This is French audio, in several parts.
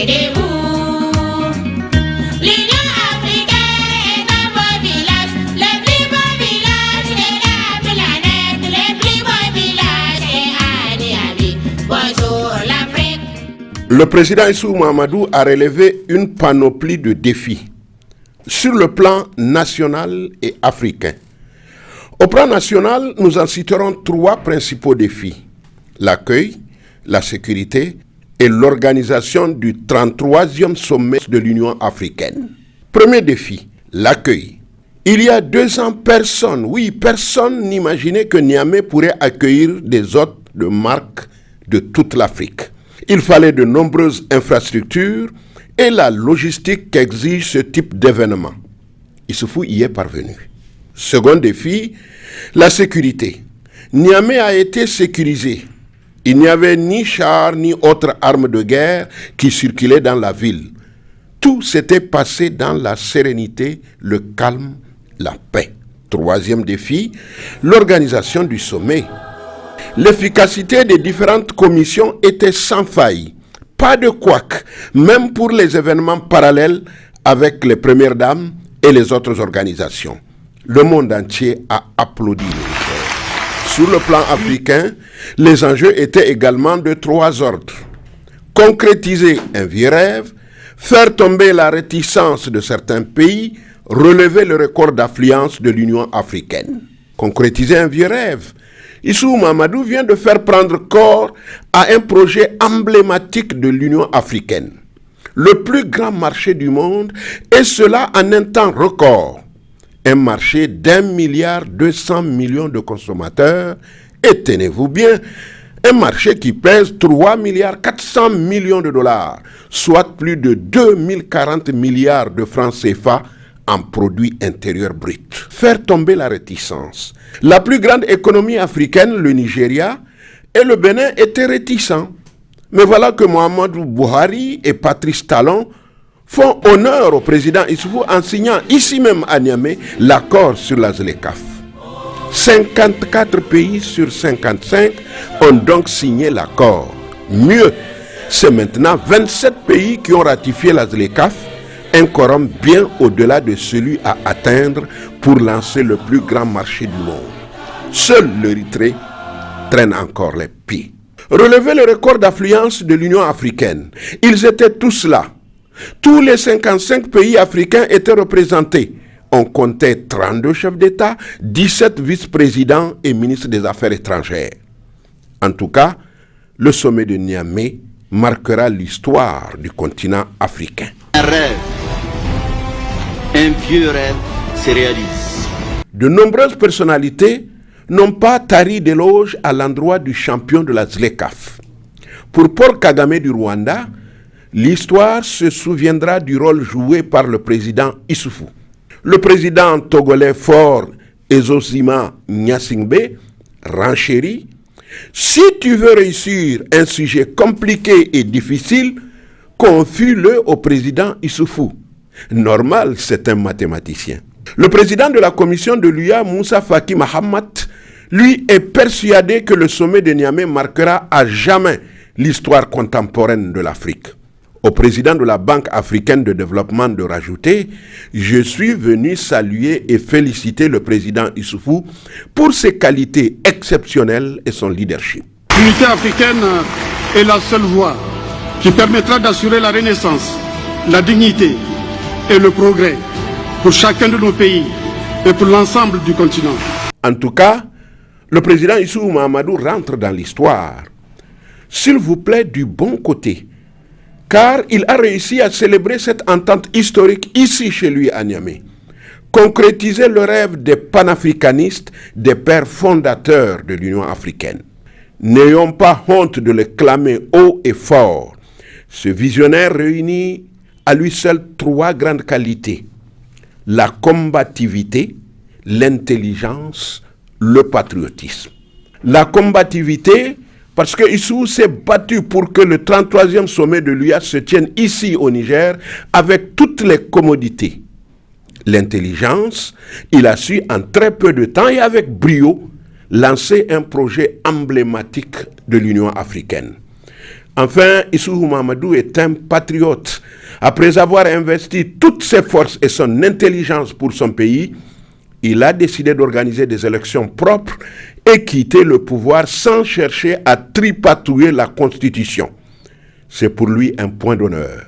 debout. L'Union africaine est un beau village, le plus beau village de la planète, le plus beau village est à Niamey. Bonjour l'Afrique. Le président Issou Mahamadou a relevé une panoplie de défis sur le plan national et africain. Au plan national, nous en citerons 3 principaux défis: l'accueil, la sécurité et l'organisation du 33e sommet de l'Union africaine. Premier défi, l'accueil. Il y a 2 ans, personne n'imaginait que Niamey pourrait accueillir des hôtes de marque de toute l'Afrique. Il fallait de nombreuses infrastructures et la logistique qu'exige ce type d'événement. Issoufou y est parvenu. Second défi, la sécurité. Niamey a été sécurisé. Il n'y avait ni chars ni autres armes de guerre qui circulaient dans la ville. Tout s'était passé dans la sérénité, le calme, la paix. Troisième défi, l'organisation du sommet. L'efficacité des différentes commissions était sans faille. Pas de couac, même pour les événements parallèles avec les premières dames et les autres organisations. Le monde entier a applaudi le Niger. Sur le plan africain, les enjeux étaient également de 3 ordres. Concrétiser un vieux rêve, faire tomber la réticence de certains pays, relever le record d'affluence de l'Union africaine. Concrétiser un vieux rêve. Issou Mahamadou vient de faire prendre corps à un projet emblématique de l'Union africaine. Le plus grand marché du monde, et cela en un temps record. Un marché d'1,2 milliard de consommateurs, et tenez-vous bien, un marché qui pèse 3,4 milliards de dollars, soit plus de 2040 milliards de francs CFA en produit intérieur brut. Faire tomber la réticence. La plus grande économie africaine, le Nigeria, et le Bénin étaient réticents. Mais voilà que Mohamedou Buhari et Patrice Talon font honneur au président Issoufou en signant ici même à Niamey l'accord sur la ZLECAf. 54 pays sur 55 ont donc signé l'accord. Mieux, c'est maintenant 27 pays qui ont ratifié la ZLECAf, un quorum bien au-delà de celui à atteindre pour lancer le plus grand marché du monde. Seul l'Érythrée traîne encore les pieds. Relever le record d'affluence de l'Union africaine. Ils étaient tous là. Tous les 55 pays africains étaient représentés. On comptait 32 chefs d'État, 17 vice-présidents et ministres des Affaires étrangères. En tout cas, le sommet de Niamey marquera l'histoire du continent africain. Un rêve, un vieux rêve se réalise. De nombreuses personnalités n'ont pas tari d'éloges à l'endroit du champion de la ZLECAf. Pour Paul Kagame du Rwanda, l'histoire se souviendra du rôle joué par le président Issoufou. Le président togolais fort Ezosima Nyasingbe renchérit: si tu veux réussir un sujet compliqué et difficile, confie-le au président Issoufou. Normal, c'est un mathématicien. Le président de la commission de l'UA, Moussa Faki Mahamat, lui est persuadé que le sommet de Niamey marquera à jamais l'histoire contemporaine de l'Afrique. Au président de la Banque africaine de développement de rajouter: je suis venu saluer et féliciter le président Issoufou pour ses qualités exceptionnelles et son leadership. L'unité africaine est la seule voie qui permettra d'assurer la renaissance, la dignité et le progrès pour chacun de nos pays et pour l'ensemble du continent. En tout cas, le président Issou Mahamadou rentre dans l'histoire. S'il vous plaît, du bon côté, car il a réussi à célébrer cette entente historique ici chez lui à Niamey. Concrétiser le rêve des panafricanistes, des pères fondateurs de l'Union africaine. N'ayons pas honte de le clamer haut et fort. Ce visionnaire réunit à lui seul 3 grandes qualités: la combativité, l'intelligence, le patriotisme. La combativité, parce que Issou s'est battu pour que le 33e sommet de l'UA se tienne ici au Niger avec toutes les commodités. L'intelligence, il a su en très peu de temps et avec brio lancer un projet emblématique de l'Union africaine. Enfin, Issoufou Mahamadou est un patriote. Après avoir investi toutes ses forces et son intelligence pour son pays, il a décidé d'organiser des élections propres et quitter le pouvoir sans chercher à tripatouiller la Constitution. C'est pour lui un point d'honneur.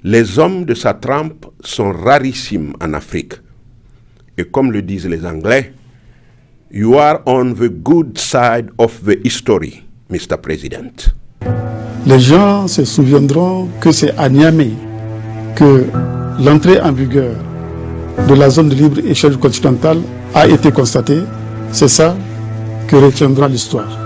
Les hommes de sa trempe sont rarissimes en Afrique. Et comme le disent les Anglais, you are on the good side of the history, Mr. President. Les gens se souviendront que c'est à Niamey que l'entrée en vigueur de la zone de libre-échange continentale a été constatée. C'est ça que retiendra l'histoire.